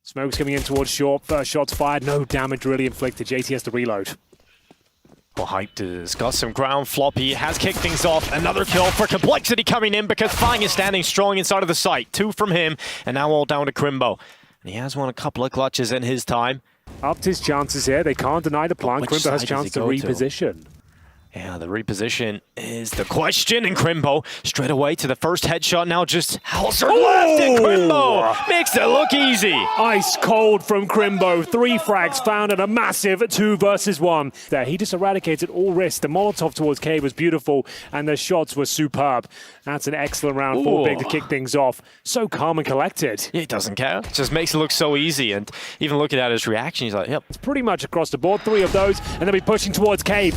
Smoke's coming in towards short. First shot's fired. No damage really inflicted. JT has to reload. Well, Hyped has got some ground. Floppy has kicked things off. Another kill for Complexity coming in because Fang is standing strong inside of the site. 2 from him, and now all down to Crimbo. And he has won a couple of clutches in his time. Upped his chances here. They can't deny the plant. Crimbo has a chance to reposition. Yeah, the reposition is the question, and Crimbo straight away to the first headshot. Now just Halser left, and Crimbo makes it look easy. Ice cold from Crimbo. 3 frags found in a massive 2 versus 1. There, he just eradicated all risk. The Molotov towards Cave was beautiful, and the shots were superb. That's an excellent round for Big to kick things off. So calm and collected. He doesn't care. Just makes it look so easy, and even looking at his reaction, he's like, yep. It's pretty much across the board. 3 of those, and they'll be pushing towards Cave.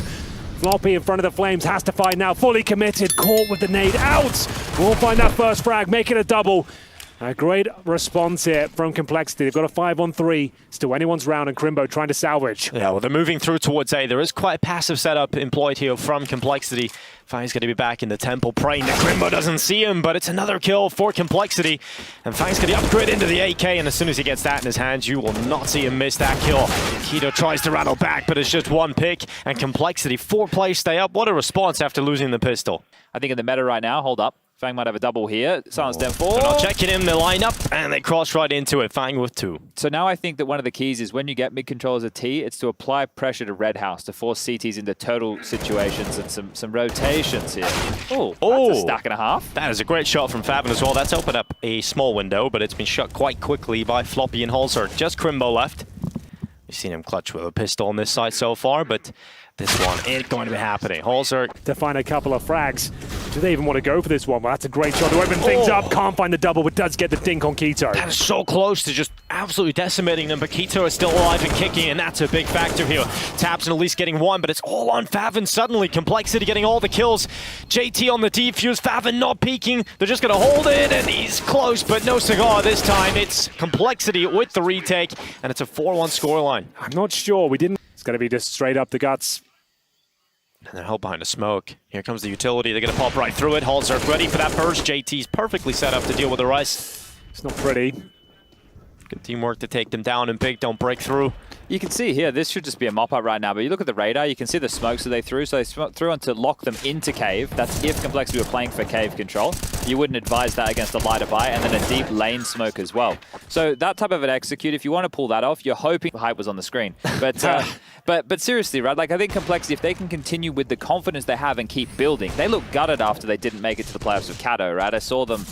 Floppy in front of the Flames, has to fight now, fully committed, caught with the nade, out! We'll find that first frag, make it a double. A great response here from Complexity. They've got a 5-on-3. Still anyone's round, and Crimbo trying to salvage. Yeah, well, they're moving through towards A. There is quite a passive setup employed here from Complexity. Fang's going to be back in the temple, praying that Crimbo doesn't see him, but it's another kill for Complexity. And Fang's going to upgrade into the AK, and as soon as he gets that in his hands, you will not see him miss that kill. Keto tries to rattle back, but it's just 1 pick, and Complexity, 4 plays stay up. What a response after losing the pistol. I think in the meta right now, hold up. Fang might have a double here. Silence down 4. They're not checking him, they line up, and they cross right into it. Fang with 2. So now I think that one of the keys is when you get mid-control as a T, it's to apply pressure to Red House to force CTs into total situations and some rotations here. Oh, that's a stack and a half. That is a great shot from Faven as well. That's opened up a small window, but it's been shut quite quickly by Floppy and Halser. Just Crimbo left. We've seen him clutch with a pistol on this side so far, but this one ain't going to be happening. Halser to find a couple of frags. Do they even want to go for this one? Well, that's a great shot to open things up. Can't find the double, but does get the dink on Keto. That is so close to just absolutely decimating them, but Keto is still alive and kicking, and that's a big factor here. Taps and at least getting 1, but it's all on Faven suddenly. Complexity getting all the kills. JT on the defuse, Faven not peeking. They're just going to hold it, and he's close, but no cigar this time. It's Complexity with the retake, and it's a 4-1 scoreline. I'm not sure. It's going to be just straight up the guts. And they're held behind a smoke. Here comes the utility. They're going to pop right through it. Halser ready for that burst. JT's perfectly set up to deal with the rest. It's not pretty. Good teamwork to take them down, and Big don't break through. You can see here, this should just be a mop-up right now, but you look at the radar, you can see the smokes that they threw. So they threw on to lock them into Cave. That's if Complexity were playing for Cave control. You wouldn't advise that against a lighter buy, and then a deep lane smoke as well. So that type of an execute, if you want to pull that off, you're hoping Hype was on the screen. But seriously, right, like I think Complexity, if they can continue with the confidence they have and keep building, they look gutted after they didn't make it to the playoffs with Kato, right? I saw them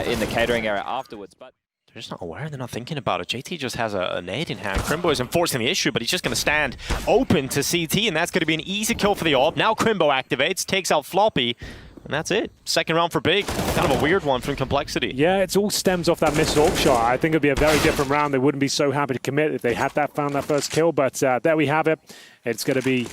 in the catering area afterwards, but they're just not aware, they're not thinking about it. JT just has a nade in hand. Crimbo is enforcing the issue, but he's just going to stand open to CT, and that's going to be an easy kill for the AWP. Now Crimbo activates, takes out Floppy, and that's it. Second round for Big. Kind of a weird one from Complexity. Yeah, it all stems off that missed AWP shot. I think it'd be a very different round. They wouldn't be so happy to commit if they had found that first kill, but there we have it. It's going to be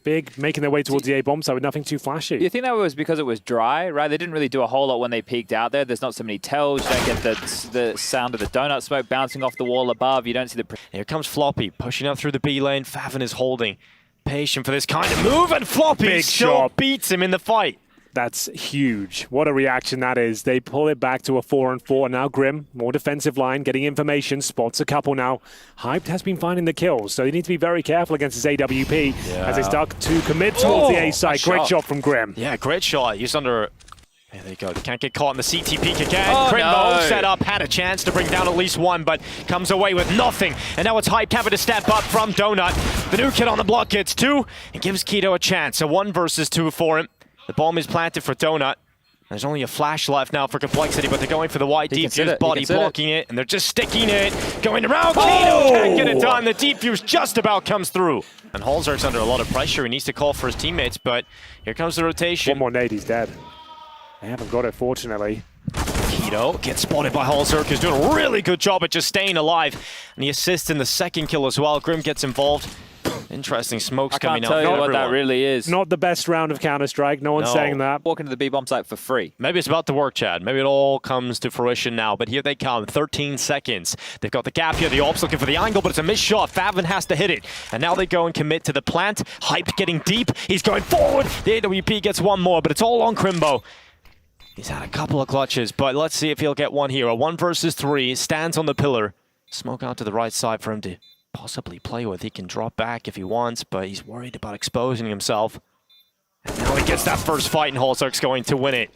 Big making their way towards the A-bomb side with nothing too flashy. You think that was because it was dry, right? They didn't really do a whole lot when they peeked out there. There's not so many tells. You don't get the sound of the donut smoke bouncing off the wall above. You don't see the... Here comes Floppy, pushing up through the B lane. Faven is holding. Patient for this kind of move, and Floppy Big still shot. beats him in the fight. That's huge. What a reaction that is. They pull it back to a 4-on-4. Now Grim, more defensive line, getting information, spots a couple now. Hyped has been finding the kills, so they need to be very careful against his AWP as they start to commit towards the A side. Great shot from Grim. Yeah, great shot. He's under... There they go. They can't get caught in the CT peek again. Oh, Crimbo no. set up, had a chance to bring down at least 1, but comes away with nothing. And now it's Hyped having to step up from Donut. The new kid on the block gets 2 and gives Keto a chance. A 1 versus 2 for him. The bomb is planted for Donut. There's only a flash left now for Complexity, but they're going for the wide defuse, body blocking it, and they're just sticking it. Going around, Keto can't get it done. The defuse just about comes through. And Halser's under a lot of pressure. He needs to call for his teammates, but here comes the rotation. One more nade, he's dead. They haven't got it, fortunately. Keto gets spotted by Halser, who's doing a really good job at just staying alive. And he assists in the second kill as well. Grim gets involved. Interesting smokes coming out. I can't tell you what that really is. Not the best round of Counter-Strike. No one's saying that. Walk into the B-bomb site for free. Maybe it's about to work, Chad. Maybe it all comes to fruition now. But here they come. 13 seconds. They've got the gap here. The AWP's looking for the angle, but it's a missed shot. Faven has to hit it. And now they go and commit to the plant. Hype getting deep. He's going forward. The AWP gets 1 more, but it's all on Crimbo. He's had a couple of clutches, but let's see if he'll get 1 here. A 1 versus 3. Stands on the pillar. Smoke out to the right side for him to possibly play with. He can drop back if he wants, but he's worried about exposing himself. And now he gets that first fight, and Holzerk's going to win it.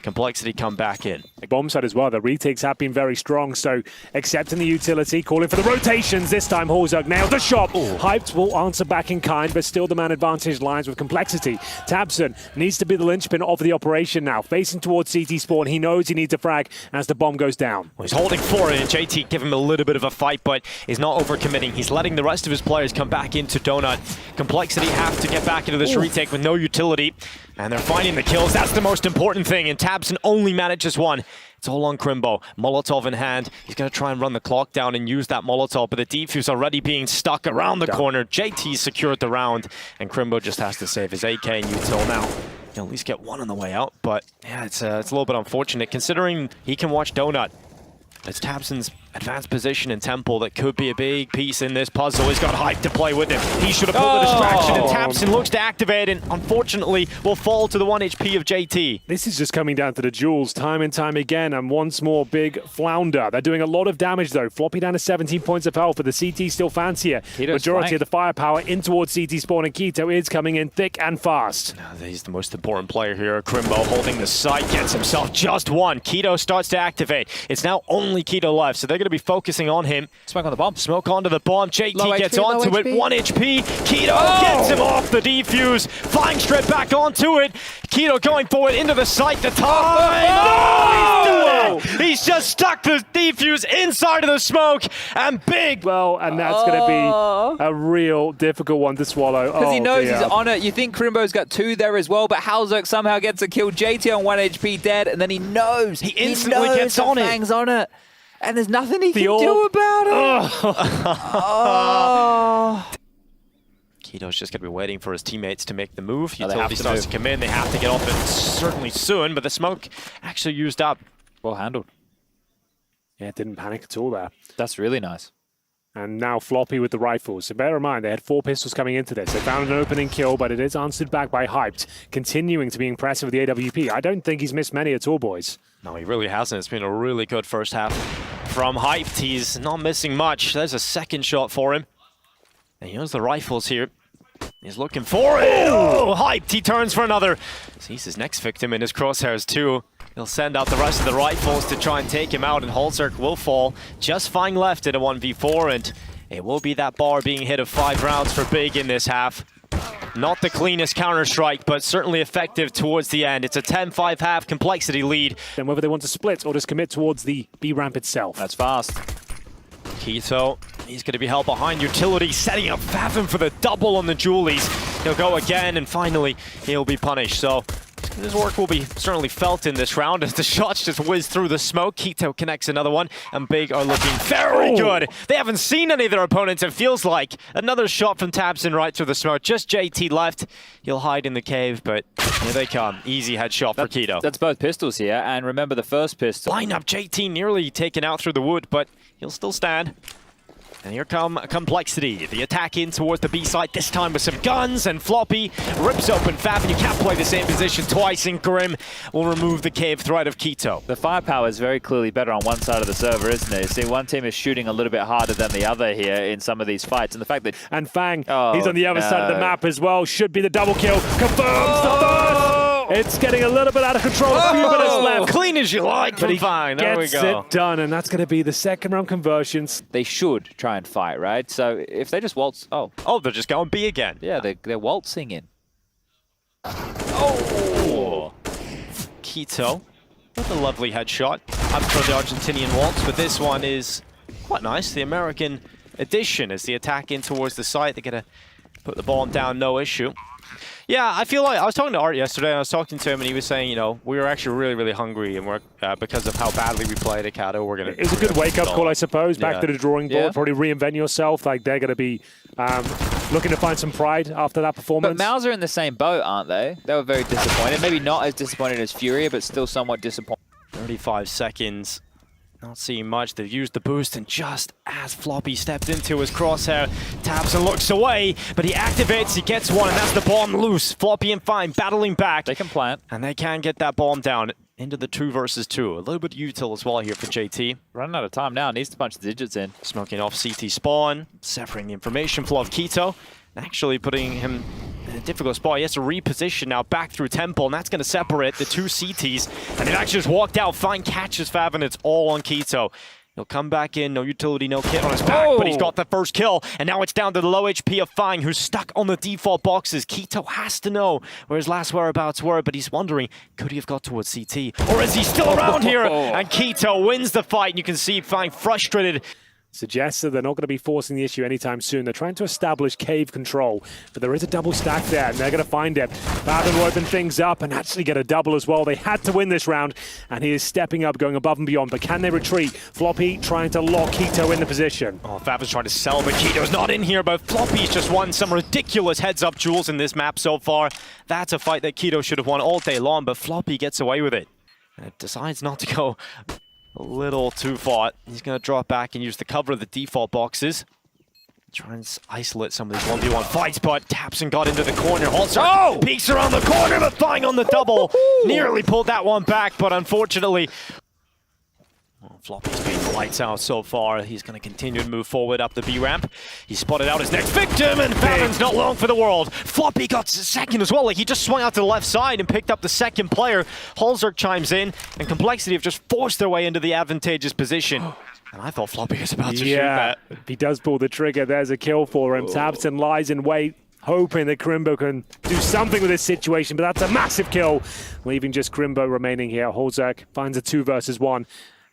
Complexity come back in. Bomb side as well. The retakes have been very strong, so accepting the utility, calling for the rotations. This time, Holzerk nailed the shot. Hyped will answer back in kind, but still the man advantage lines with complexity. twistzz needs to be the linchpin of the operation now. Facing towards CT spawn, he knows he needs a frag as the bomb goes down. Well, he's holding for it, and JT give him a little bit of a fight, but is not overcommitting. He's letting the rest of his players come back into Donut. Complexity have to get back into this retake with no utility. And they're finding the kills. That's the most important thing. And twistzz only manages one. It's all on Crimbo. Molotov in hand. He's going to try and run the clock down and use that Molotov. But the defuse already being stuck around the corner. JT secured the round. And Crimbo just has to save his AK and util now. He'll at least get one on the way out. But yeah, it's a little bit unfortunate considering he can watch Donut. It's twistz's advanced position in Temple that could be a big piece in this puzzle. He's got Hype to play with him. He should have pulled the distraction, and twistzz looks to activate, and unfortunately will fall to the 1 HP of JT. This is just coming down to the duels time and time again, and once more big flounder. They're doing a lot of damage though. Floppy down to 17 points of health, but the CT still fancier. Majority of the firepower in towards CT spawn, and Keto is coming in thick and fast. He's the most important player here. Crimbo holding the site, gets himself just one. Keto starts to activate. It's now only Keto left, so they're going to be focusing on him. Smoke on the bomb. Smoke onto the bomb. JT Low gets HP, onto low it. HP. 1 HP. Keto gets him off the defuse. Flying straight back onto it. Keto going forward into the site. The top. No, he's done it. He's just stuck the defuse inside of the smoke. And big. Well, and that's going to be a real difficult one to swallow. Because he knows dear. he's on it. You think Crimbo's got 2 there as well, but Holzerk somehow gets a kill. JT on 1 HP dead, and then he knows. He instantly gets that on it. Fang's on it. And there's nothing he can do about it. Keto's just going to be waiting for his teammates to make the move. No, Utility starts to come in. They have to get off it certainly soon, but the smoke actually used up. Well handled. Yeah, didn't panic at all there. That's really nice. And now Floppy with the rifles. So bear in mind, they had 4 pistols coming into this. They found an opening kill, but it is answered back by Hyped, continuing to be impressive with the AWP. I don't think he's missed many at all, boys. No, he really hasn't. It's been a really good first half from Hyped. He's not missing much. There's a second shot for him. And he has the rifles here. He's looking for it. Oh, Hyped. He turns for another. Sees his next victim in his crosshairs too. He'll send out the rest of the rifles to try and take him out, and Holzerk will fall. Just fine left in a 1v4, and it will be that bar being hit of 5 rounds for Big in this half. Not the cleanest Counter-Strike, but certainly effective towards the end. It's a 10-5 half complexity lead. Then whether they want to split or just commit towards the B ramp itself. That's fast. Keto, he's going to be held behind utility, setting up Fathom for the double on the Julies. He'll go again, and finally, he'll be punished. So his work will be certainly felt in this round as the shots just whiz through the smoke. Keto connects another one, and Big are looking very good. They haven't seen any of their opponents, it feels like. Another shot from twistzz right through the smoke. Just JT left. He'll hide in the cave, but here they come. Easy headshot for Keto. That's both pistols here, and remember the first pistol. Line up JT nearly taken out through the wood, but he'll still stand. And here come Complexity. The attack in towards the B side, this time with some guns, and Floppy rips open Fab, and you can't play the same position twice, and Grim will remove the cave threat of Keto. The firepower is very clearly better on one side of the server, isn't it? See, one team is shooting a little bit harder than the other here in some of these fights, and the fact that... And Fang, he's on the other side of the map as well. Should be the double kill. Confirms the first! It's getting a little bit out of control. A few minutes left. Clean as you like, but fine. There we Gets go. it done, and that's going to be the second round conversions. They should try and fight, right? So if they just waltz... Oh, they're just going B again. yeah, they're waltzing in. Keto with a lovely headshot. Up for the Argentinian waltz, but this one is quite nice. The American addition as the attack in towards the site. They're going to put the bomb down, no issue. Yeah, I feel like I was talking to Art yesterday, and I was talking to him, and he was saying, you know, we were actually really, really hungry, and we're because of how badly we played at Kato, we're gonna. It was a good wake-up call, I suppose. Back to the drawing board, Yeah. probably reinvent yourself. Like they're going to be looking to find some pride after that performance. But Mouse are in the same boat, aren't they? They were very disappointed. Maybe not as disappointed as Furia, but still somewhat disappointed. 35 seconds. Not seeing much. They've used the boost, and just as Floppy stepped into his crosshair, taps and looks away, but he activates, he gets one, and that's the bomb loose. Floppy and Fine battling back. They can plant. And they can get that bomb down. into the 2 versus 2. A little bit util as well here for JT. Running out of time now. Needs to punch the digits in. Smoking off CT spawn, separating the information flow of k1to, actually putting him in a difficult spot. He has to reposition now back through Temple, and that's going to separate the 2 CTs. And they've actually just walked out. Fine catches Fav, and it's all on k1to. He'll come back in, no utility, no kit on his back, but he's got the first kill. And now it's down to the low HP of Fang, who's stuck on the default boxes. k1to has to know where his last whereabouts were, but he's wondering, could he have got towards CT? Or is he still around here? And k1to wins the fight, and you can see Fang frustrated. Suggests that they're not going to be forcing the issue anytime soon. They're trying to establish cave control, but there is a double stack there, and they're going to find it. Fathom will open things up and actually get a double as well. They had to win this round, and he is stepping up, going above and beyond. But can they retreat? Floppy trying to lock k1to in the position. Oh, Fav is trying to sell, but k1to's not in here, but Floppy's just won some ridiculous heads-up duels in this map so far. That's a fight that k1to should have won all day long, but Floppy gets away with it. And it decides not to go a little too far. He's going to drop back and use the cover of the default boxes. Try and isolate some of these 1v1 fights, but Tapson got into the corner. Also peeks around the corner, but Fang on the double. Nearly pulled that one back, but unfortunately, Floppy's been lights out so far. He's going to continue to move forward up the B ramp. He spotted out his next victim, and Favin's not long for the world. Floppy got second as well. Like, he just swung out to the left side and picked up the second player. Holzerk chimes in, and Complexity have just forced their way into the advantageous position. And I thought Floppy was about to shoot that. If he does pull the trigger, there's a kill for him. Tapson lies in wait, hoping that Crimbo can do something with this situation, but that's a massive kill, leaving just Crimbo remaining here. Holzerk finds a 2 versus 1.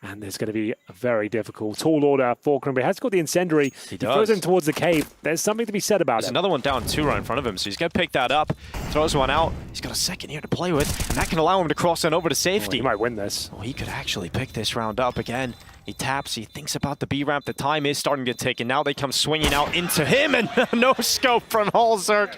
And there's going to be a very difficult tall order for Crimbo. He has got the incendiary. He throws him towards the cave. There's something to be said about it. There's another one down 2 right in front of him, so he's going to pick that up, throws one out. He's got a second here to play with, and that can allow him to cross on over to safety. He might win this. Oh, he could actually pick this round up again. He taps, he thinks about the B ramp. The time is starting to get taken. Now they come swinging out into him, and no scope from Holzerk.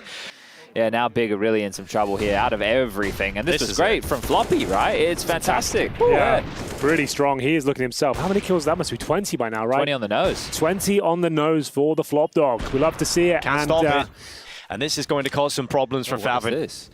Yeah, now Big are really in some trouble here out of everything. And this is great from Floppy, right? It's fantastic. Yeah, pretty strong. He is looking at himself. How many kills? That must be 20 by now, right? 20 on the nose. 20 on the nose for the Flop Dog. We love to see it. Can't stop it. And this is going to cause some problems for Favin. What is this?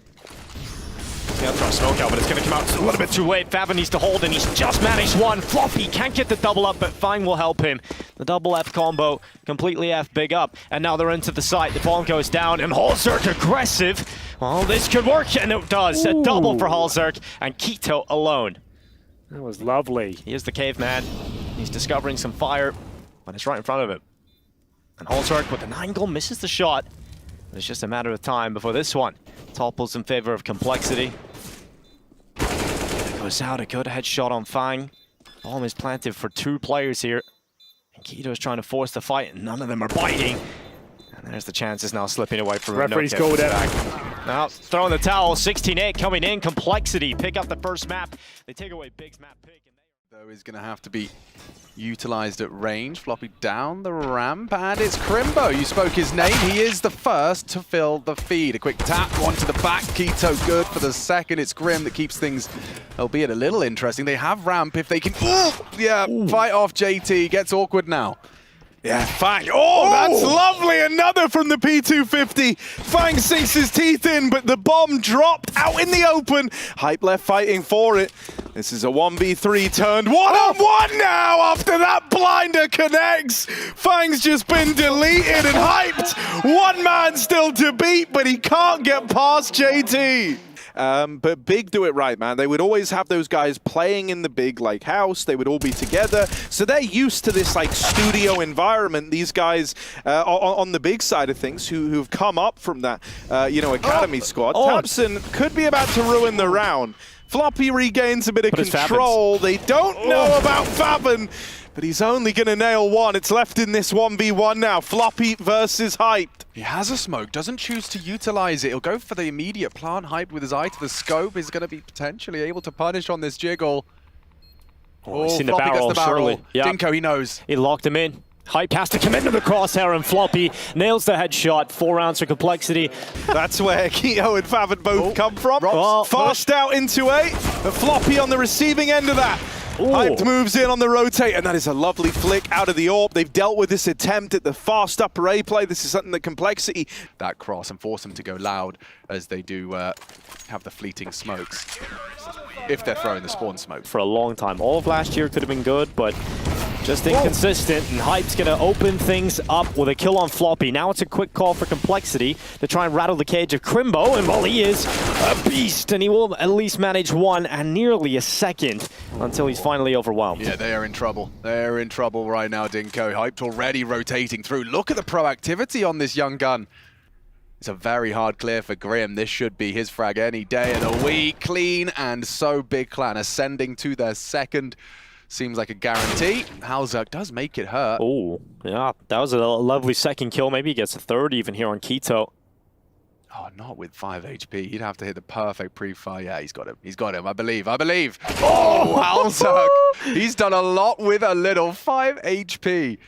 He's going to throw a smoke out, but it's going to come out a little bit too late. Favin needs to hold, and he's just managed one. Floppy can't get the double up, but Fang will help him. The double F combo completely F Big up, and now they're into the site. The bomb goes down, and Holzerk aggressive. Well, this could work, and it does. A double for Holzerk, and k1to alone. That was lovely. He is the caveman. He's discovering some fire, but it's right in front of him. And Holzerk with the 9 goal misses the shot. But it's just a matter of time before this one topples in favor of Complexity. It goes out, a good headshot on Fang. Bomb is planted for 2 players here. And k1to is trying to force the fight, and none of them are biting. And there's the chances now slipping away from Referee's called it. Now throwing the towel, 16-8 coming in. Complexity pick up the first map. They take away Big's map pick. Though is going to have to be utilized at range. Floppy down the ramp, and it's Crimbo. You spoke his name. He is the first to fill the feed. A quick tap, one to the back. k1to good for the second. It's Grim that keeps things, albeit a little interesting. They have ramp if they can. Fight off JT. Gets awkward now. Yeah, Fang. Oh, that's lovely. Another from the P250. Fang sinks his teeth in, but the bomb dropped out in the open. Hype left fighting for it. This is a 1v3 turned 1-on-1 now after that blinder connects. Fang's just been deleted and hyped. One man still to beat, but he can't get past JT. But Big do it right, man. They would always have those guys playing in the big like house. They would all be together. So they're used to this like studio environment. These guys on the big side of things who've come up from that, academy squad. Tapson could be about to ruin the round. Floppy regains a bit of control. They don't know about Favin, but he's only going to nail one. It's left in this 1v1 now. Floppy versus Hyped. He has a smoke, doesn't choose to utilize it. He'll go for the immediate plant. Hyped with his eye to the scope is going to be potentially able to punish on this jiggle. He's seen the barrel, surely. Yep. Dinko, he knows. He locked him in. Hype has to come into the crosshair, and Floppy nails the headshot. 4 rounds for Complexity. That's where k1to and Favin both come from. Fast out into A. Floppy on the receiving end of that. Hyped moves in on the rotate, and that is a lovely flick out of the AWP. They've dealt with this attempt at the fast upper A play. This is something that complexity. That cross and force them to go loud as they do have the fleeting smokes. If they're throwing the spawn smoke. For a long time. All of last year could have been good, but just inconsistent. And Hype's going to open things up with a kill on Floppy. Now it's a quick call for complexity to try and rattle the cage of Crimbo. And well, he is a beast, and he will at least manage one and nearly a second until he's finally overwhelmed. Yeah, they are in trouble. They're in trouble right now, Dinko. Hyped already rotating through. Look at the proactivity on this young gun. It's a very hard clear for Grim. This should be his frag any day of the week. Clean and so Big Clan ascending to their second. Seems like a guarantee. Halzak does make it hurt. Oh, yeah, that was a lovely second kill. Maybe he gets a third even here on Keto. Oh, not with 5 HP. He'd have to hit the perfect pre-fire. Yeah, he's got him. He's got him. I believe. I believe. Oh, Halzak. He's done a lot with a little. 5 HP.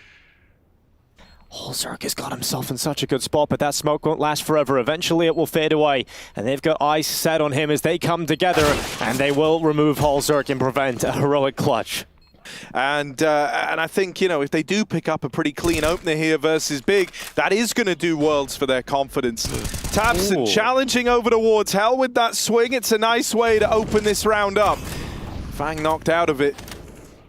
Halzak has got himself in such a good spot, but that smoke won't last forever. Eventually it will fade away, and they've got eyes set on him as they come together, and they will remove Halzak and prevent a heroic clutch. And I think, you know, if they do pick up a pretty clean opener here versus Big, that is going to do worlds for their confidence. twistzz challenging over towards Hell with that swing. It's a nice way to open this round up. Fang knocked out of it.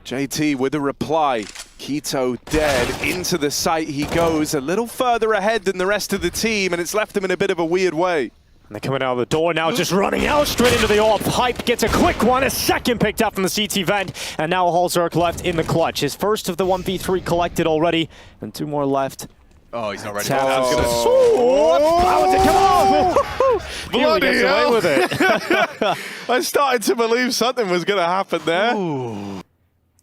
JT with a reply. Keto dead. Into the site he goes, a little further ahead than the rest of the team, and it's left him in a bit of a weird way. And they're coming out of the door now, just running out straight into the AWP. Hype gets a quick one, a second picked up from the CT vent, and now Halzak left in the clutch. His first of the 1v3 collected already, and 2 more left. Oh, he's not ready. Bloody gets away with it. I started to believe something was going to happen there. Ooh.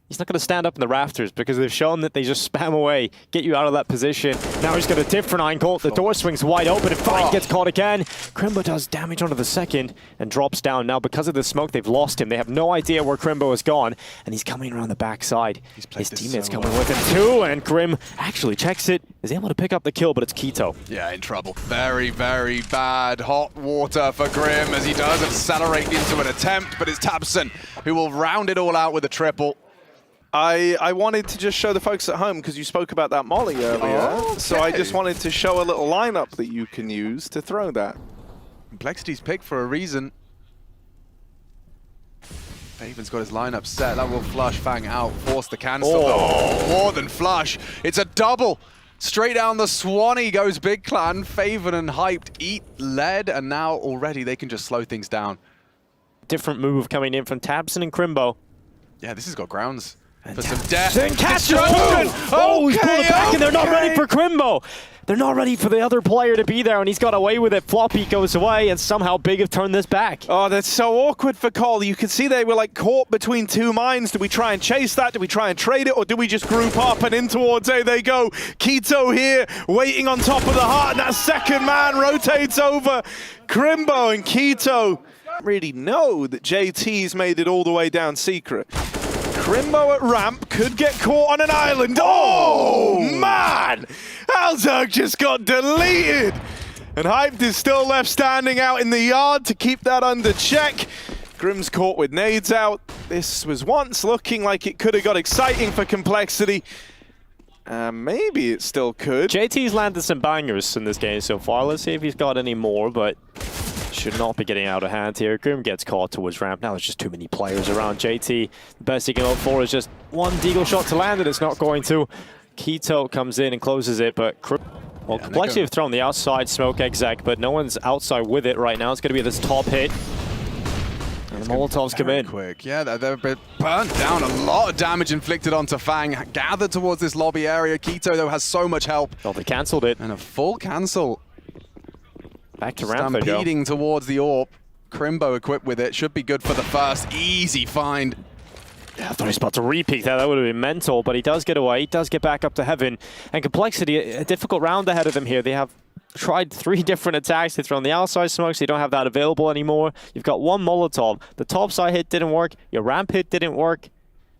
He's not going to stand up in the rafters because they've shown that they just spam away, get you out of that position. Now he's got a different angle. The door swings wide open and Fine gets caught again. Crimbo does damage onto the second and drops down. Now because of the smoke, they've lost him. They have no idea where Crimbo has gone, and he's coming around the backside. His teammates coming with him too, and Grim actually checks it, is able to pick up the kill, but it's Keto. Yeah, in trouble. Very, very bad hot water for Grim as he does accelerate into an attempt, but it's twistzz who will round it all out with a triple. I wanted to just show the folks at home, because you spoke about that molly earlier. Okay. So I just wanted to show a little lineup that you can use to throw that. Complexity's picked for a reason. Faven's got his lineup set. That will flush Fang out, force the cancel. Oh, more than flush. It's a double. Straight down the Swanee goes Big Clan. Faven and Hyped eat lead, and now already they can just slow things down. Different move coming in from twistzz and Crimbo. Yeah, this has got grounds. For some death. Oh, he's pulled it back, and they're not ready for Crimbo. They're not ready for the other player to be there, and he's got away with it. Floppy goes away, and somehow Big have turned this back. Oh, that's so awkward for Cole. You can see they were like caught between 2 minds. Do we try and chase that? Do we try and trade it? Or do we just group up and in towards A they go? Keto here, waiting on top of the heart, and that second man rotates over. Crimbo and Keto really know that JT's made it all the way down secret. Crimbo at ramp could get caught on an island. Oh, man! Halzak just got deleted. And Hyped is still left standing out in the yard to keep that under check. Grim's caught with nades out. This was once looking like it could have got exciting for Complexity. Maybe it still could. JT's landed some bangers in this game so far. Let's see if he's got any more, but should not be getting out of hand here. Grim gets caught towards ramp. Now there's just too many players around JT. The best he can hope for is just one deagle shot to land, and it's not going to. Keto comes in and closes it, but Complexity have thrown the outside smoke exec, but no one's outside with it right now. It's going to be this top hit. And the Molotovs come in. Quick. Yeah, they're burnt down. A lot of damage inflicted onto Fang. Gathered towards this lobby area. Keto, though, has so much help. Oh, they cancelled it. And a full cancel. Back to ramp they go. Stampeding towards the AWP. Crimbo equipped with it. Should be good for the first. Easy find. Yeah, I thought he was about to re-peek there. That would have been mental, but he does get away. He does get back up to heaven. And Complexity, a difficult round ahead of them here. They have tried 3 different attacks. They've thrown the outside smoke, so you don't have that available anymore. You've got 1 Molotov. The top side hit didn't work. Your ramp hit didn't work.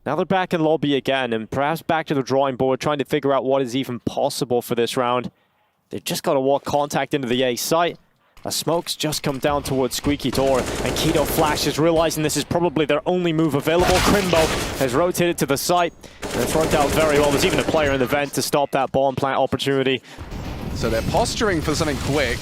Now they're back in lobby again, and perhaps back to the drawing board, trying to figure out what is even possible for this round. They've just got to walk contact into the A site. A smoke's just come down towards Squeaky Door, and Keto flashes, realizing this is probably their only move available. Crimbo has rotated to the site, and it's worked out very well. There's even a player in the vent to stop that bomb plant opportunity. So they're posturing for something quick.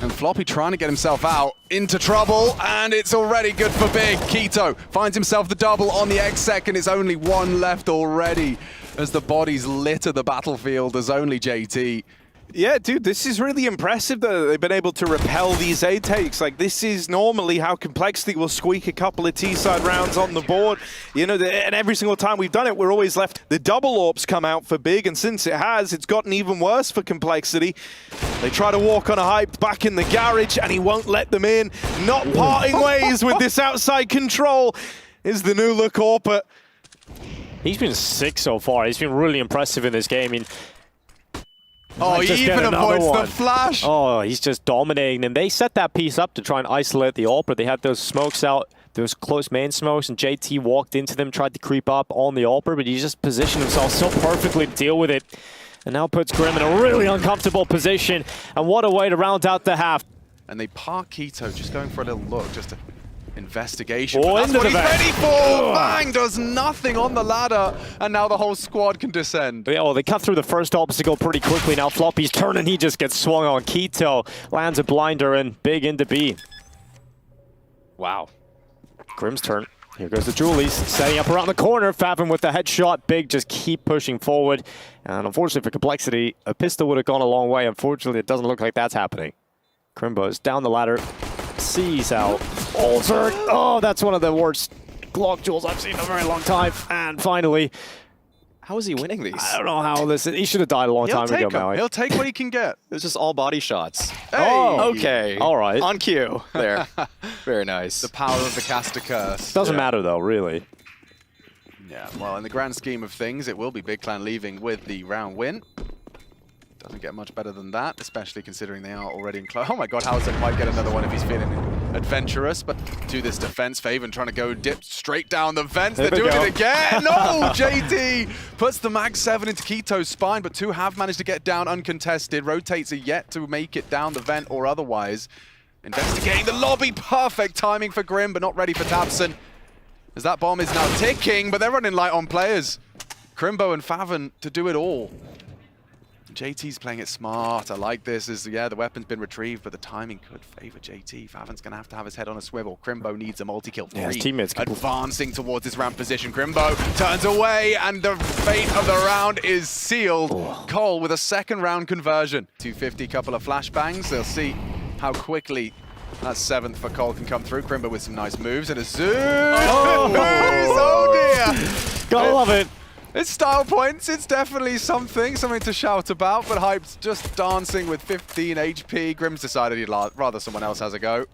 And Floppy trying to get himself out into trouble, and it's already good for Big. Keto finds himself the double on the exec, and it's only one left already as the bodies litter the battlefield. There's only JT. Yeah, dude, this is really impressive that they've been able to repel these A takes. Like, this is normally how Complexity will squeak a couple of T-side rounds on the board. You know, and every single time we've done it, we're always left the double AWPs come out for Big, and since it has, it's gotten even worse for Complexity. They try to walk on a hype back in the garage, and he won't let them in. Not parting ways with this outside control is the new look AWP. He's been sick so far. He's been really impressive in this game. I mean, Oh, he even avoids the flash. Oh, he's just dominating them. They set that piece up to try and isolate the AWP. They had those smokes out, those close main smokes, and JT walked into them, tried to creep up on the AWP, but he just positioned himself so perfectly to deal with it. And now puts Grim in a really uncomfortable position. And what a way to round out the half. And they park Keto, just going for a little look, just a investigation. Oh, That's what he's vent. ready for! Bang! Does nothing on the ladder, and now the whole squad can descend. Yeah, well, they cut through the first obstacle pretty quickly. Now Floppy's turn, and he just gets swung on. Keto lands a blinder, and Big into B. Wow. Grim's turn. Here goes the Julies, setting up around the corner. Favin with the headshot. Big just keep pushing forward. And unfortunately for Complexity, a pistol would have gone a long way. Unfortunately, it doesn't look like that's happening. Crimbo's down the ladder. Sees out. Alter. Oh, that's one of the worst Glock duels I've seen in a very long time. And finally, How is he winning these? I don't know how this is. He should have died a long He'll time take ago, them. Maui. He'll take what he can get. It was just all body shots. Hey! Oh, Okay. All right. On cue. There. Very nice. The power of the caster curse. Doesn't matter though, really. Yeah, well, in the grand scheme of things, it will be Big Clan leaving with the round win. Doesn't get much better than that, especially considering they are already in close. Oh my god, Hauser might get another one if he's feeling adventurous, but to this defense, Faven trying to go dip straight down the vents. They're doing it again. No, JT puts the Mag 7 into Keto's spine, but two have managed to get down uncontested. Rotates are yet to make it down the vent or otherwise. Investigating the lobby, perfect timing for Grim, but not ready for tabseN. As that bomb is now ticking, but they're running light on players. Crimbo and Faven to do it all. JT's playing it smart. I like this. Yeah, the weapon's been retrieved, but the timing could favor JT. Faven's going to have his head on a swivel. Crimbo needs a multi-kill. Yeah, his teammates advancing towards his ramp position. Crimbo turns away, and the fate of the round is sealed. Cole with a second round conversion. 250, couple of flashbangs. They'll see how quickly that seventh for Cole can come through. Crimbo with some nice moves and a zoom. Oh dear. Gotta love it. It's style points, it's definitely something to shout about, but Hype's just dancing with 15 HP. Grim's decided he'd rather someone else has a go.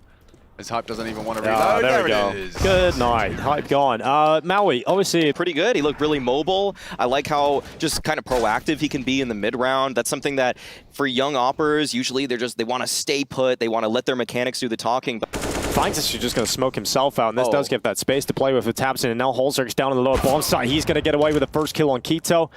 As Hype doesn't even want to reload. There we go. It is. Good night. Hype gone. Maui, obviously Pretty good. He looked really mobile. I like how just kind of proactive he can be in the mid round. That's something that for young oppers, usually they want to stay put. They want to let their mechanics do the talking. finds this, she's just going to smoke himself out, and this does give that space to play with tabseN, and now holzerg's down on the lower bomb side. He's going to get away with the first kill on Keto.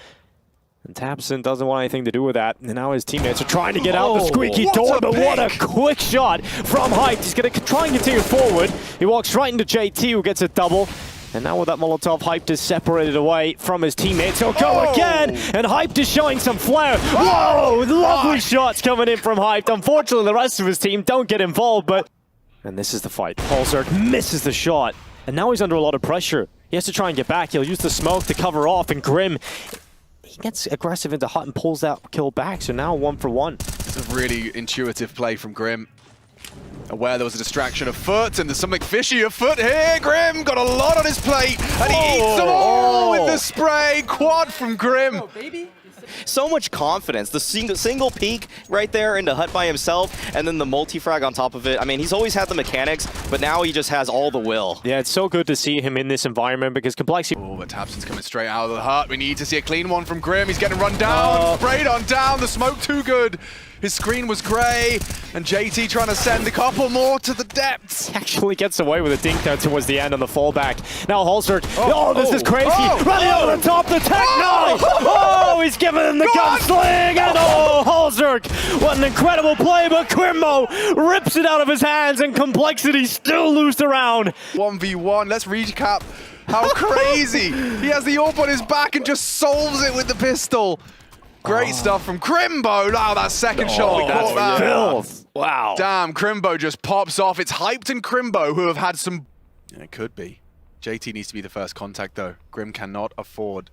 And tabseN doesn't want anything to do with that. And now his teammates are trying to get out the squeaky door, but what a quick shot from Hype. He's going to try and continue forward. He walks right into JT, who gets a double. And now with that Molotov, Hype is separated away from his teammates. He'll go again, and Hype is showing some flair. Whoa, lovely shots coming in from Hype. Unfortunately, the rest of his team don't get involved, but... And this is the fight. holzerg misses the shot, and now he's under a lot of pressure. He has to try and get back. He'll use the smoke to cover off, and Grim, he gets aggressive into Hut and pulls that kill back, so now 1-for-1. It's a really intuitive play from Grim. Aware there was a distraction afoot, and there's something fishy afoot here. Grim got a lot on his plate, and he eats them all with the spray. Quad from Grim. So much confidence. The single peek right there into Hut by himself, and then the multi-frag on top of it. I mean, he's always had the mechanics, but now he just has all the will. Yeah, it's so good to see him in this environment because complexity... Oh, but tabseN's coming straight out of the Hut. We need to see a clean one from Grim. He's getting run down, sprayed on down. The smoke too good. His screen was grey, and JT trying to send a couple more to the depths. Actually gets away with a dink there towards the end on the fallback. Now Holzert, this is crazy. Running over the top, the tech knife. Oh, he's giving him the gunsling, and Holzert, what an incredible play, but Crimbo rips it out of his hands, and Complexity still loose around. 1v1, let's recap how crazy. He has the AWP on his back and just solves it with the pistol. Great stuff from Crimbo. Wow, that second shot. That's that. filth. Wow. Damn, Crimbo just pops off. It's Hyped and Crimbo who have had some... Yeah, it could be. JT needs to be the first contact, though. Grim cannot afford.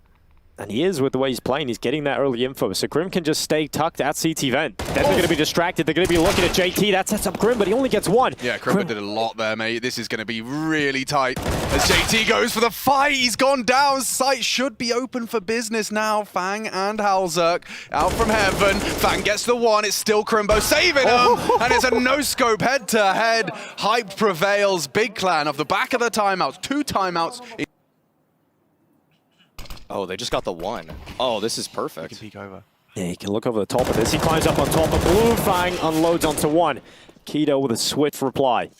And he is with the way he's playing. He's getting that early info. So Grim can just stay tucked at CT vent. Then they're going to be distracted. They're going to be looking at JT. That sets up Grim, but he only gets one. Yeah, Crimbo did a lot there, mate. This is going to be really tight. As JT goes for the fight, he's gone down. Sight should be open for business now. Fang and Halzerk out from heaven. Fang gets the one. It's still Crimbo saving him. And it's a no-scope head-to-head. Hype prevails. Big Clan off the back of the timeouts. 2 timeouts. Oh, they just got the one. Oh, this is perfect. Peek over. Yeah, he can look over the top of this. He climbs up on top of Blue. Fang unloads onto one. Keto with a swift reply.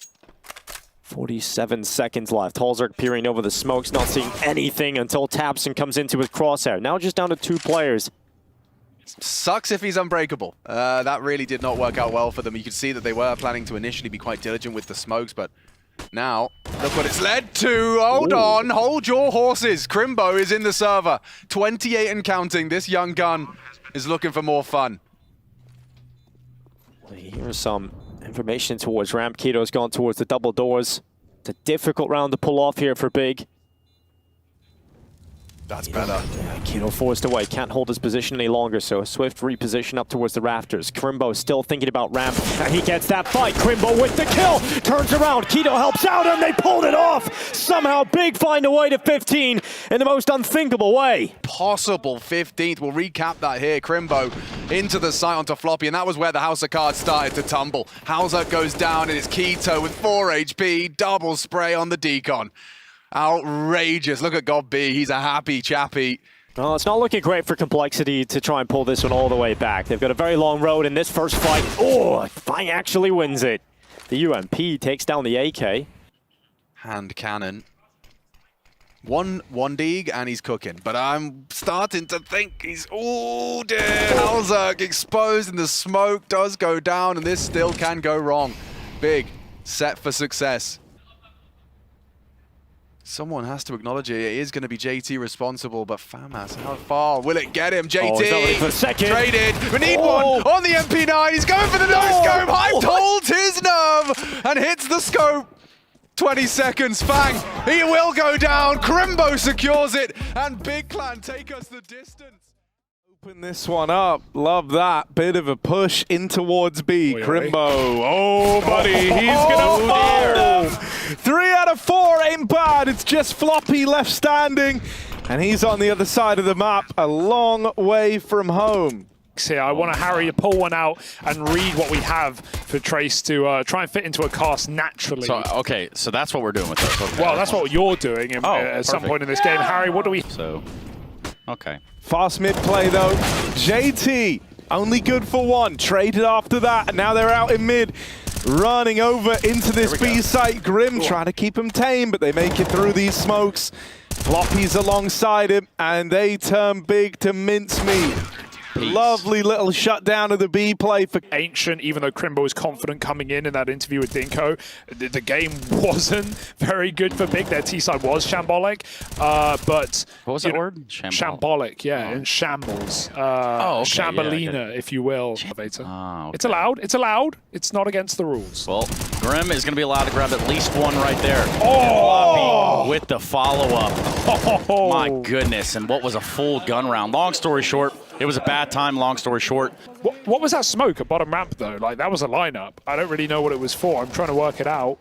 47 seconds left. Holzerk peering over the smokes, not seeing anything until Tabson comes into his crosshair. Now just down to 2 players. Sucks if he's unbreakable. That really did not work out well for them. You could see that they were planning to initially be quite diligent with the smokes, but now, look what it's led to. Hold on, hold your horses. Crimbo is in the server. 28 and counting. This young gun is looking for more fun. Here's some information towards ramp. Keto's gone towards the double doors. It's a difficult round to pull off here for Big. That's better. Yeah, Keto forced away, can't hold his position any longer, so a swift reposition up towards the rafters. Crimbo still thinking about ramp, and he gets that fight. Crimbo with the kill, turns around, Keto helps out, and they pulled it off! Somehow Big find a way to 15 in the most unthinkable way. Possible 15th. We'll recap that here. Crimbo into the site onto Floppy, and that was where the House of Cards started to tumble. Hauser goes down, and it's Keto with 4 HP, double spray on the decon. Outrageous. Look at God B. He's a happy chappy. Well, it's not looking great for Complexity to try and pull this one all the way back. They've got a very long road in this first fight. Oh, Fang actually wins it. The UMP takes down the AK. Hand cannon. One dig and he's cooking. But I'm starting to think he's... Oh, dear. Halzerk exposed and the smoke does go down, and this still can go wrong. Big. Set for success. Someone has to acknowledge it. It is going to be JT responsible, but FAMAS, how far will it get him? JT, he's not ready for a second. Traded. We need one on the MP9. He's going for the no-scope. Hyped holds his nerve and hits the scope. 20 seconds, Fang. He will go down. Crimbo secures it, and Big Clan take us the distance. Open this one up. Love that. Bit of a push in towards B. Crimbo. Oh, buddy. He's going to fall. 3 out of 4 ain't bad. It's just Floppy left standing. And he's on the other side of the map, a long way from home. Here, I want to Harry to pull one out and read what we have for twistzz to try and fit into a cast naturally. So, okay, so that's what we're doing with this. Okay. Well, that's what you're doing at some point in this game. Harry, what do we... So, okay. Fast mid play though. JT, only good for 1. Traded after that, and now they're out in mid. Running over into this B site. Grim trying to keep him tame, but they make it through these smokes. Floppy's alongside him, and they turn Big to mincemeat. Lovely little shutdown of the B play for Ancient, even though Crimbo was confident coming in that interview with Dinko. The game wasn't very good for Big. Their T-side was shambolic, but... What was that word? Shambolic, yeah, in shambles. okay, Shambolina, if you will. Okay. It's allowed, it's allowed. It's not against the rules. Well, Grim is going to be allowed to grab at least 1 right there. Oh! With the follow-up. Oh! My goodness, and what was a full gun round. Long story short, it was a bad time, long story short. What was that smoke at bottom ramp, though? Like, that was a lineup. I don't really know what it was for. I'm trying to work it out.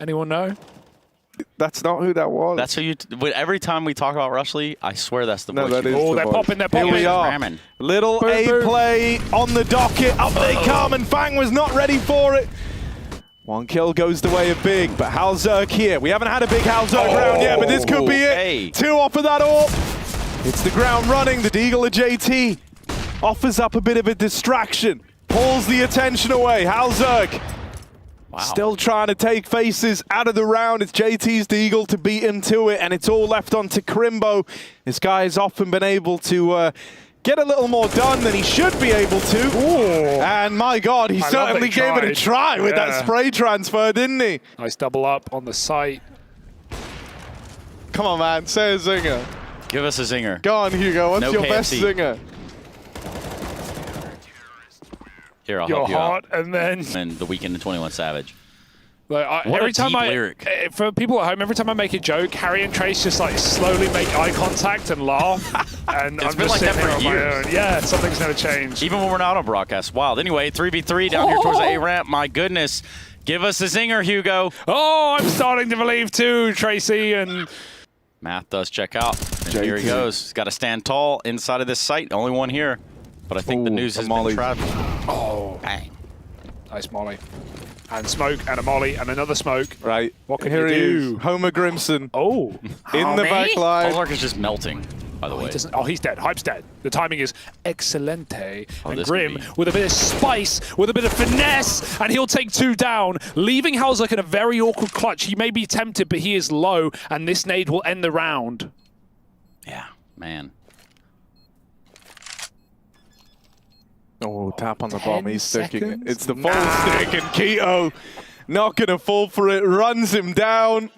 Anyone know? That's not who that was. That's who you... Every time we talk about Rushley, I swear that's the voice. That is oh, the they're voice. popping, they're popping. Here we are. Ramming. Little Boom, A boom. play on the docket. Up they come, and Fang was not ready for it. 1 kill goes the way of Big, but Halzerk here. We haven't had a big Halzerk round yet, but this could be it. Hey. 2 off of that AWP. It's the ground running. The Deagle of JT offers up a bit of a distraction. pulls the attention away. Halzerg still trying to take faces out of the round. It's JT's Deagle to beat him to it, and it's all left on to Crimbo. This guy has often been able to get a little more done than he should be able to. Ooh. And my God, he certainly gave it a try with that spray transfer, didn't he? Nice double up on the site. Come on, man, say a zinger. Give us a zinger. Go on, Hugo, what's your best zinger? Here, I'll help you out. And then... And the Weekend of 21 Savage. Like, every time for people at home, every time I make a joke, Harry and Trace just like slowly make eye contact and laugh. And It's I'm been just like that sitting here for on my years. own. Yeah, something's never changed. Even when we're not on broadcast. Wild. Anyway, 3v3 down here towards the A ramp. My goodness. Give us a zinger, Hugo. Oh, I'm starting to believe too, Tracy. And Math does check out. And here he goes. He's got to stand tall inside of this site. Only one here. But I think the news has been traveled. Oh, bang. Nice molly. And smoke, and a molly, and another smoke. Right. What can Here you he do? is, Homer Grimson. Oh. In the back line. Alllark is just melting, by the way. He's dead. Hype's dead. The timing is excelente. Oh, and Grim with a bit of spice, with a bit of finesse, and he'll take 2 down, leaving Halzerg in a very awkward clutch. He may be tempted, but he is low, and this nade will end the round. Yeah, man. Oh, tap on the bomb. He's sticking it. It's the full stick, and Keto not going to fall for it. Runs him down.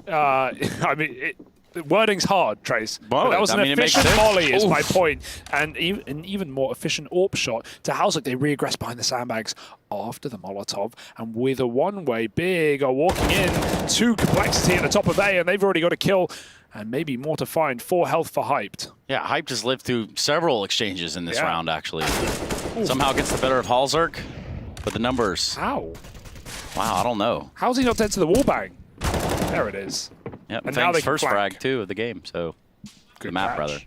I mean, the wording's hard, Trace. Well, but that was an efficient molly, is my point. And an even more efficient AWP shot. To Halzerg, they regress behind the sandbags after the Molotov. And with a one-way, Big are walking in to complexity at the top of A, and they've already got a kill. And maybe more to find. 4 health for Hyped. Yeah, Hyped has lived through several exchanges in this round, actually. Somehow gets the better of Halzerg, but the numbers. How? Wow, I don't know. How's he not dead to the wall bang? There it is. Yep, And now they can first flank. frag, too, of the game, so Good the map, catch. rather.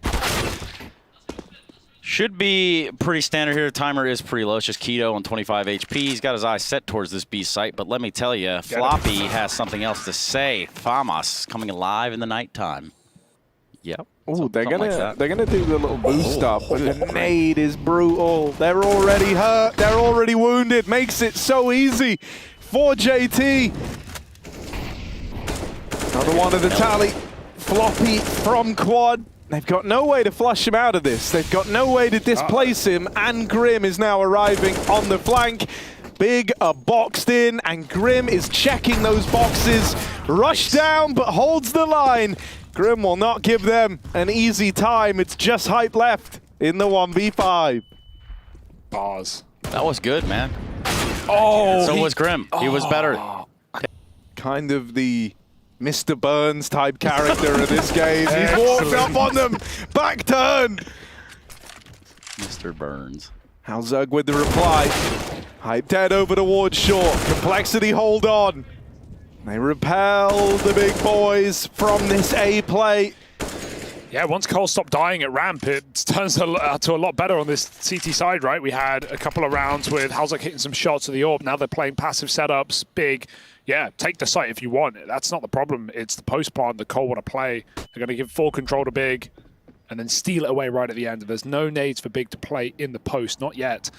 Should be pretty standard here. Timer is pretty low. It's just Keto on 25 HP. He's got his eyes set towards this B site, but let me tell you, Floppy has something else to say. Famas coming alive in the nighttime. Yep. Oh, they're gonna do the little boost up, but the nade is brutal. They're already hurt. They're already wounded. Makes it so easy for JT. Another one of the tally. Floppy from quad. They've got no way to flush him out of this. They've got no way to displace him, and Grim is now arriving on the flank. Big are boxed in, and Grim is checking those boxes. Rush down, but holds the line. Grim will not give them an easy time. It's just Hype left in the 1v5. Bars. That was good, man. Oh, So was Grim. He was better. Kind of the Mr. Burns type character of this game. He's walked up on them. Back turn. Mr. Burns. Halzerg with the reply. Hype dead over towards short. Complexity hold on. They repel the big boys from this A play. Yeah, once Cole stopped dying at ramp, it turns to a lot better on this CT side, right? We had a couple of rounds with Halzerg hitting some shots of the AWP. Now they're playing passive setups, Big. Yeah, take the site if you want. That's not the problem. It's the post plant that Cole want to play. They're going to give full control to Big and then steal it away right at the end. There's no nades for Big to play in the post, not yet.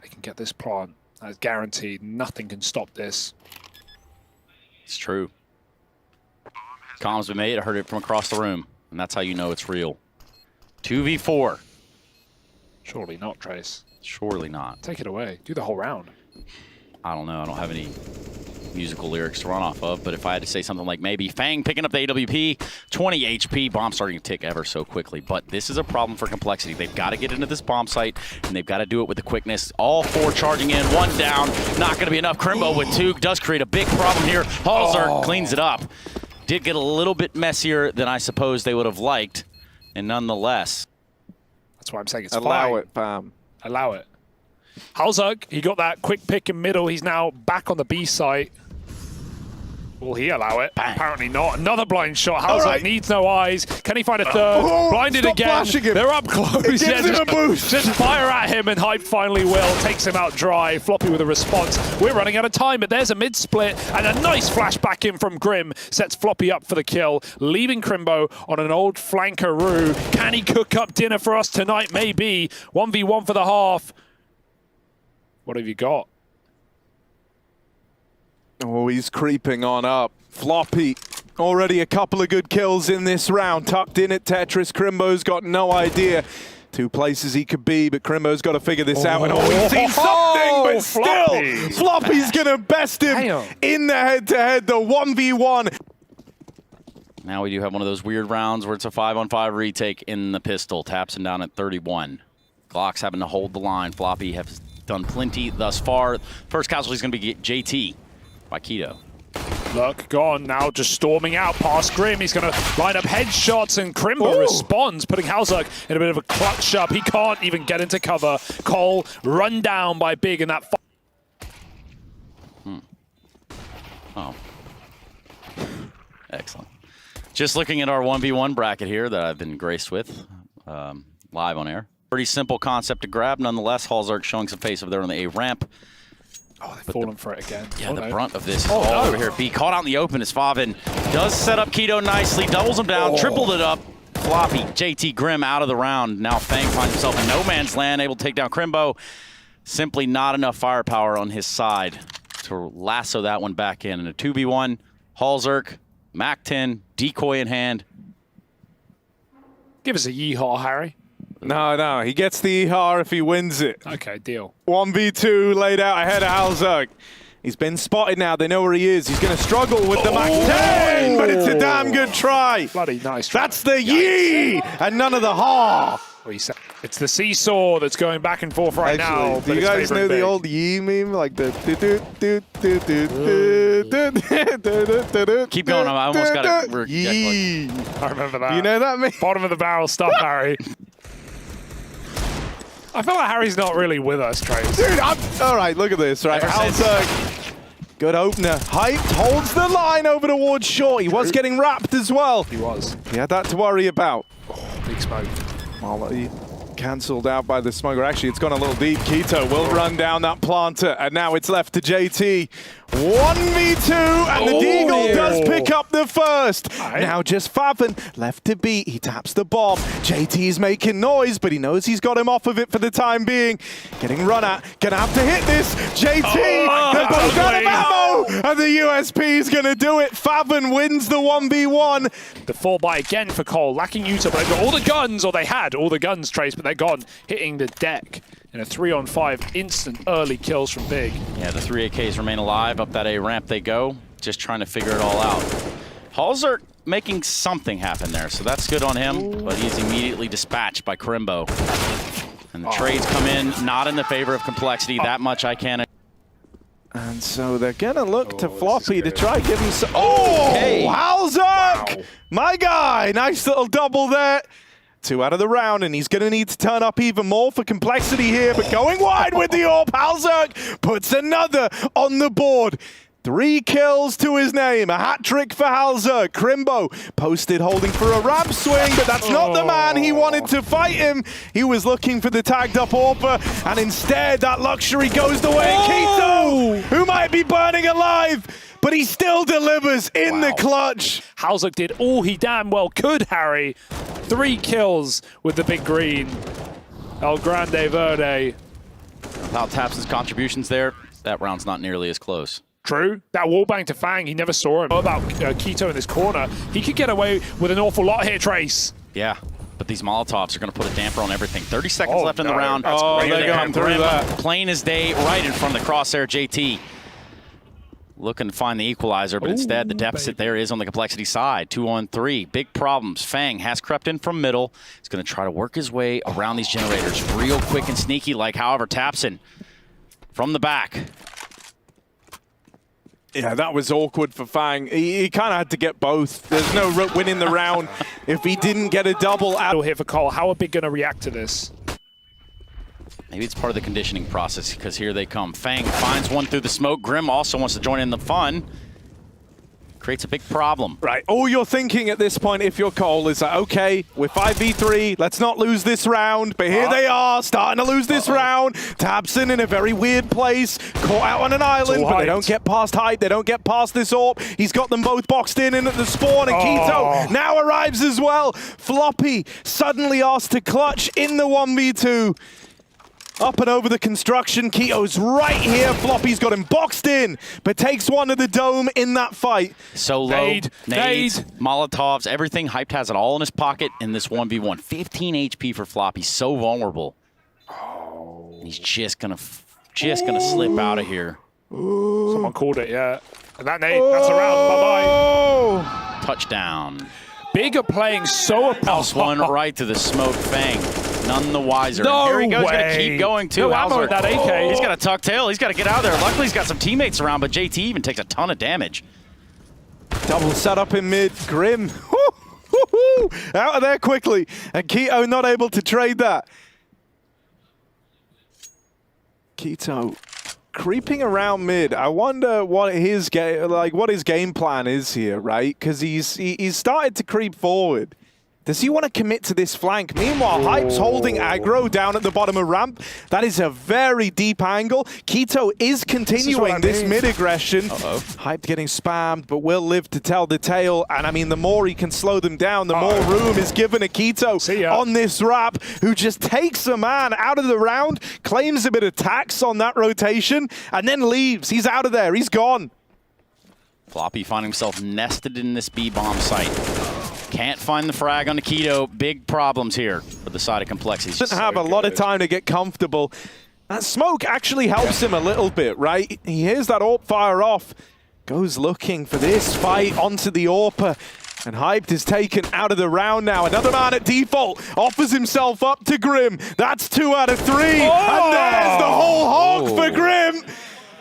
They can get this plant. That's guaranteed. Nothing can stop this. It's true. Comms been made. I heard it from across the room. And that's how you know it's real. 2v4. Surely not, Trace. Surely not. Take it away. Do the whole round. I don't know. I don't have any musical lyrics to run off of, but if I had to say something like maybe Fang picking up the AWP, 20 HP, bomb starting to tick ever so quickly. But this is a problem for Complexity. They've got to get into this bomb site, and they've got to do it with the quickness. All 4 charging in, 1 down. Not going to be enough. Crimbo with 2 does create a big problem here. Halzerg cleans it up. Did get a little bit messier than I suppose they would have liked, and nonetheless. That's why I'm saying it's Allow fine. it, fam. Allow it. Halzerg, he got that quick pick in middle. He's now back on the B site. Will he allow it? Bang. Apparently not. Another blind shot. Halzerg needs no eyes. Can he find a third? Blinded again. They're up close. It gives him a boost. Just fire at him, and Hype finally will. Takes him out dry. Floppy with a response. We're running out of time, but there's a mid-split, and a nice flashback in from Grim. Sets Floppy up for the kill, leaving Crimbo on an old flankeroo. Can he cook up dinner for us tonight? Maybe. 1v1 for the half. What have you got? Oh, he's creeping on up. Floppy, already a couple of good kills in this round. Tucked in at Tetris. Crimbo's got no idea. 2 places he could be, but Crimbo's got to figure this out. And he's seen something, but still, Floppy's going to best him in the head-to-head, the 1v1. Now we do have one of those weird rounds where it's a 5-on-5 retake in the pistol. Taps him down at 31. Glock's having to hold the line. Floppy has done plenty thus far. First casualty is going to be JT by k1to. Look, gone now, just storming out past Grim. He's going to line up headshots, and Crimbo responds, putting halzuk in a bit of a clutch up. He can't even get into cover. Cole run down by Big in that fight. Oh. Excellent. Just looking at our 1v1 bracket here that I've been graced with live on air. Pretty simple concept to grab. Nonetheless, halzuk showing some face over there on the A ramp. Oh, they've fallen for it again. Yeah, the brunt of this is all over here. B caught out in the open as faveN does set up k1to nicely, doubles him down, tripled it up. Floppy, JT Grim out of the round. Now Fang finds himself in no man's land, able to take down Crimbo. Simply not enough firepower on his side to lasso that one back in. And a 2v1, halzuk, Mac-10, decoy in hand. Give us a yeehaw, Harry. No, he gets the EHAR if he wins it. Okay, deal. 1v2 laid out ahead of halzuk. He's been spotted now. They know where he is. He's going to struggle with the Mac-10, but it's a damn good try. Bloody nice try. That's the yee and none of the ha. It's the seesaw that's going back and forth right now. Do you guys know the old yee meme? Like the Keep going. I almost got it. Yee. I remember that. You know that meme? Bottom of the barrel stuff, Harry. I feel like Harry's not really with us, Trace. Dude, all right, look at this, right? halzuk, good opener. Hyped, holds the line over towards short. He was getting wrapped as well. He was. He had that to worry about. Oh, big smoke. Well, he cancelled out by the smoker. Actually, it's gone a little deep. k1to will run down that planter, and now it's left to JT. 1v2, and the Deagle does pick up the first. Now just faveN left to beat. He taps the bomb. JT's making noise, but he knows he's got him off of it for the time being. Getting run at. Gonna have to hit this. JT, they're both out of ammo, and the USP is gonna do it. faveN wins the 1v1. The fall by again for Cole, lacking Utah, but they've got all the guns, or they had all the guns, Trace, but they're gone, hitting the deck. In a 3-on-5, instant early kills from Big. Yeah, the 3 AKs remain alive. Up that A ramp they go, just trying to figure it all out. halzuk making something happen there, so that's good on him, but he's immediately dispatched by Crimbo. And the trades come in, not in the favor of complexity. That much I can. And so they're gonna look to Floppy to try give him some. halzuk! Wow. My guy, nice little double there. 2 out of the round, and he's going to need to turn up even more for complexity here, but going wide with the AWP, halzuk puts another on the board. 3 kills to his name, a hat trick for halzuk. Crimbo posted holding for a ramp swing, but that's not the man he wanted to fight him. He was looking for the tagged up AWPer, and instead that luxury goes the way of k1to, who might be burning alive, but he still delivers in the clutch. halzuk did all he damn well could, Harry. 3 kills with the big green. El Grande Verde. Without Taps' contributions there, that round's not nearly as close. True. That wallbang to Fang, he never saw him. What about k1to in this corner? He could get away with an awful lot here, Trace. Yeah, but these Molotovs are going to put a damper on everything. 30 seconds left in the round. They're going through that. Plain as day, right in front of the crosshair, JT. Looking to find the equalizer, but instead the deficit there is on the complexity side. 2-on-3, big problems. Fang has crept in from middle. He's going to try to work his way around these generators real quick and sneaky like, however, twistzz from the back. Yeah, that was awkward for Fang. He kind of had to get both. There's no winning the round if he didn't get a double out. Here for Cole. How are Big going to react to this? Maybe it's part of the conditioning process, because here they come. Fang finds one through the smoke. Grim also wants to join in the fun. Creates a big problem. Right, all you're thinking at this point, if you're Cole, is that, okay, we're 5v3, let's not lose this round, but here they are, starting to lose this round. twistzz in a very weird place, caught out on an island, but they don't get past height, they don't get past this AWP. He's got them both boxed in at the spawn, and k1to now arrives as well. Floppy suddenly asked to clutch in the 1v2. Up and over the construction. Keto's right here. Floppy's got him boxed in, but takes one to the dome in that fight. So low, nades, Molotovs, everything. Hyped has it all in his pocket in this 1v1. 15 HP for Floppy, so vulnerable. He's just gonna slip out of here. Someone called it, yeah. And that nade, that's a round. Bye-bye. Touchdown. Big are playing so House one right to the smoke Fang. None the wiser. No Here he goes, way. gonna keep going too. No ammo with that AK. He's got a tuck tail. He's got to get out of there. Luckily, he's got some teammates around, but JT even takes a ton of damage. Double setup in mid. Grim. Out of there quickly. And Keto not able to trade that. Keto creeping around mid. I wonder what his game plan is here, right? Because he's started to creep forward. Does he want to commit to this flank? Meanwhile, Hype's holding aggro down at the bottom of ramp. That is a very deep angle. Keto is continuing this mid-aggression. Hype getting spammed, but will live to tell the tale. And I mean, the more he can slow them down, the more room is given to Keto on this wrap, who just takes a man out of the round, claims a bit of tax on that rotation, and then leaves. He's out of there. He's gone. Floppy finding himself nested in this B-bomb site. Can't find the frag on the Keto. Big problems here for the side of complexity. Doesn't have a lot of time to get comfortable. That smoke actually helps him a little bit, right? He hears that AWP fire off. Goes looking for this fight onto the AWPer. And Hyped is taken out of the round now. Another man at default offers himself up to Grim. That's 2 out of 3. And there's the whole hog for Grim.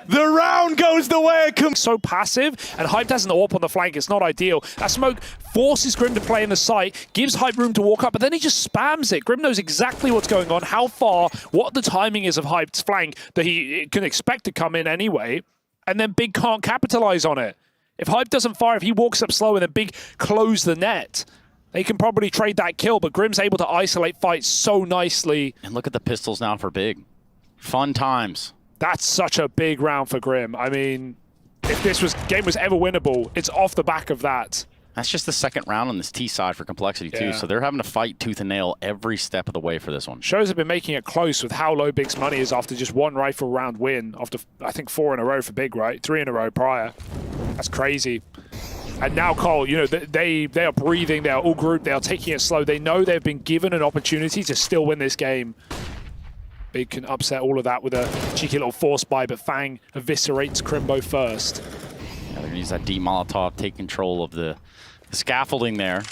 The round goes the way it comes. So passive, and Hype has an AWP on the flank. It's not ideal. That smoke forces Grim to play in the site, gives Hype room to walk up, but then he just spams it. Grim knows exactly what's going on, how far, what the timing is of Hype's flank that he can expect to come in anyway, and then Big can't capitalize on it. If Hype doesn't fire, if he walks up slow and then Big close the net, they can probably trade that kill, but Grim's able to isolate fights so nicely. And look at the pistols now for Big. Fun times. That's such a big round for Grim. I mean, if this game was ever winnable, it's off the back of that. That's just the second round on this T side for complexity too, so they're having to fight tooth and nail every step of the way for this one. Shows have been making it close with how low Big's money is after just one rifle round win, after I think 4 in a row for Big, right? 3 in a row prior. That's crazy. And now Cole, you know, they are breathing, they are all grouped, they are taking it slow. They know they've been given an opportunity to still win this game. Big can upset all of that with a cheeky little force buy, but Fang eviscerates Crimbo first. Yeah, they're gonna use that D-Molotov, take control of the scaffolding there.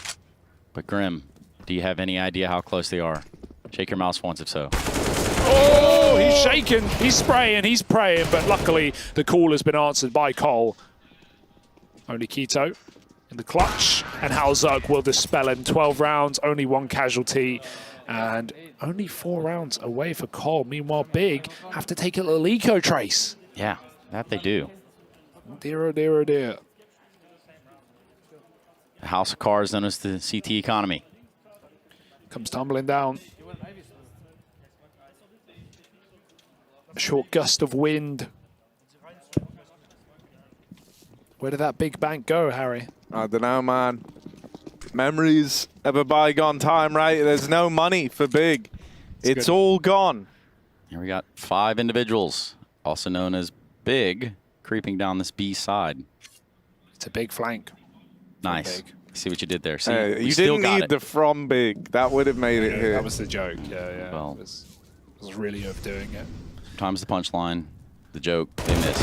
But Grim, do you have any idea how close they are? Shake your mouse once if so. Oh, he's shaking, he's spraying, he's praying, but luckily the call has been answered by Cole. Only Keto in the clutch, and Halzerk will dispel him. 12 rounds, only 1 casualty. And only 4 rounds away for Cole. Meanwhile, Big have to take a little eco trace. Yeah, that they do. Dear, oh dear, oh dear. The house of cards known as the CT economy. Comes tumbling down. A short gust of wind. Where did that big bank go, Harry? I don't know, man. Memories of a bygone time, right? There's no money for Big. It's all gone. Here we got 5 individuals, also known as Big, creeping down this B side. It's a big flank. Nice. Big. See what you did there. See, you didn't need the from Big. That would have made it here. That was the joke. Yeah. Well, it was really overdoing it. Sometimes the punchline, the joke, they miss.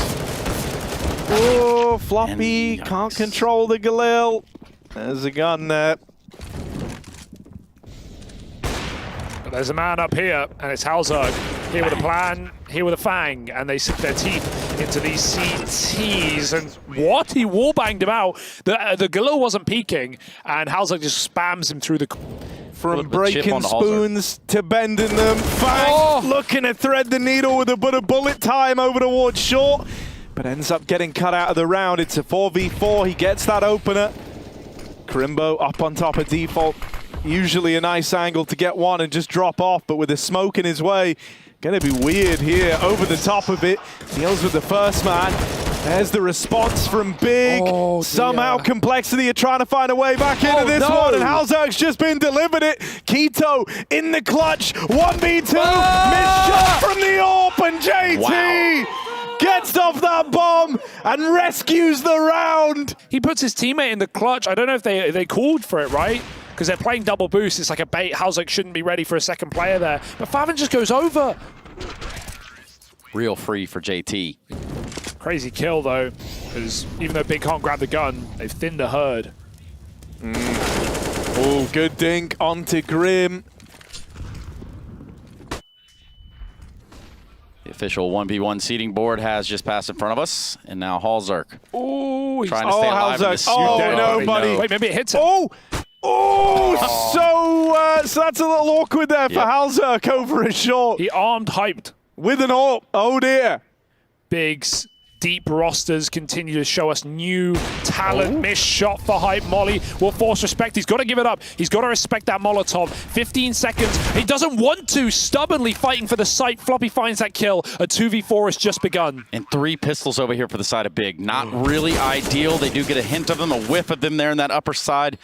Oh, Floppy can't control the Galil. There's a gun there. But there's a man up here, and it's Halzerk. Here with a plan, here with a Fang, and they sink their teeth into these CTs. And what? He wallbanged him out. The Galil wasn't peeking, and Halzerk just spams him through the... From breaking spoons to bending them. Fang looking to thread the needle with a bit of bullet time over towards short, but ends up getting cut out of the round. It's a 4v4. He gets that opener. Crimbo up on top of default. Usually a nice angle to get one and just drop off, but with the smoke in his way, gonna be weird here. Over the top of it, deals with the first man. There's the response from Big. Somehow Complexity are trying to find a way back into this one, and Halzerk's just been delivered it. Keto in the clutch, 1v2, missed shot from and rescues the round. He puts his teammate in the clutch. I don't know if they called for it, right? Because they're playing double boost. It's like a bait. Halzak shouldn't be ready for a second player there. But Faven just goes over. Real free for JT. Crazy kill, though, because even though Big can't grab the gun, they've thinned the herd. Oh, good dink onto Grim. The official 1v1 seating board has just passed in front of us, and now Halzak Oh, trying to stay alive in this. Oh, dead. no, buddy. Wait, maybe it hits him. So that's a little awkward there for Halzak over a short. He armed hyped. With an AWP. Oh, dear. Big's deep rosters continue to show us new talent. Missed shot for Hype. Molly will force respect. He's got to give it up. He's got to respect that Molotov. 15 seconds. He doesn't want to. Stubbornly fighting for the site. Floppy finds that kill. A 2v4 has just begun. And 3 pistols over here for the side of Big. Not really ideal. They do get a hint of them, a whiff of them there in that upper side.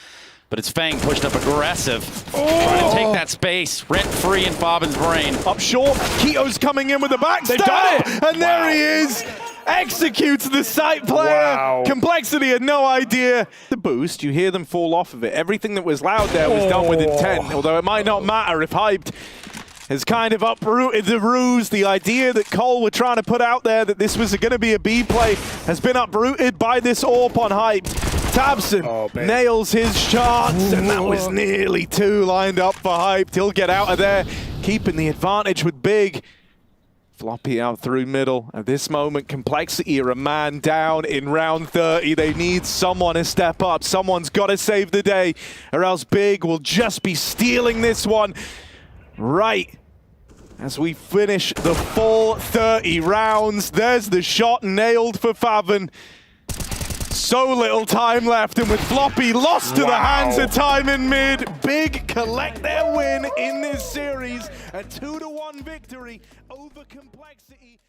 But it's Fang pushed up aggressive. Trying to take that space rent-free in Faven's brain. Up short. Keto's coming in with the backstab. They've done it. And there he is. Executes the site player. Wow. Complexity had no idea. The boost, you hear them fall off of it. Everything that was loud there was done with intent, although it might not matter if Hyped has kind of uprooted the ruse. The idea that Cole were trying to put out there that this was going to be a B play has been uprooted by this AWP on Hyped. twistzz nails his chance, and that was nearly 2 lined up for Hyped. He'll get out of there, keeping the advantage with Big. Floppy out through middle. At this moment, Complexity are a man down in round 30. They need someone to step up. Someone's got to save the day, or else Big will just be stealing this one right as we finish the full 30 rounds. There's the shot nailed for Faven. So little time left, and with Floppy lost to the hands of time in mid, Big collect their win in this series. A 2-1 victory over Complexity.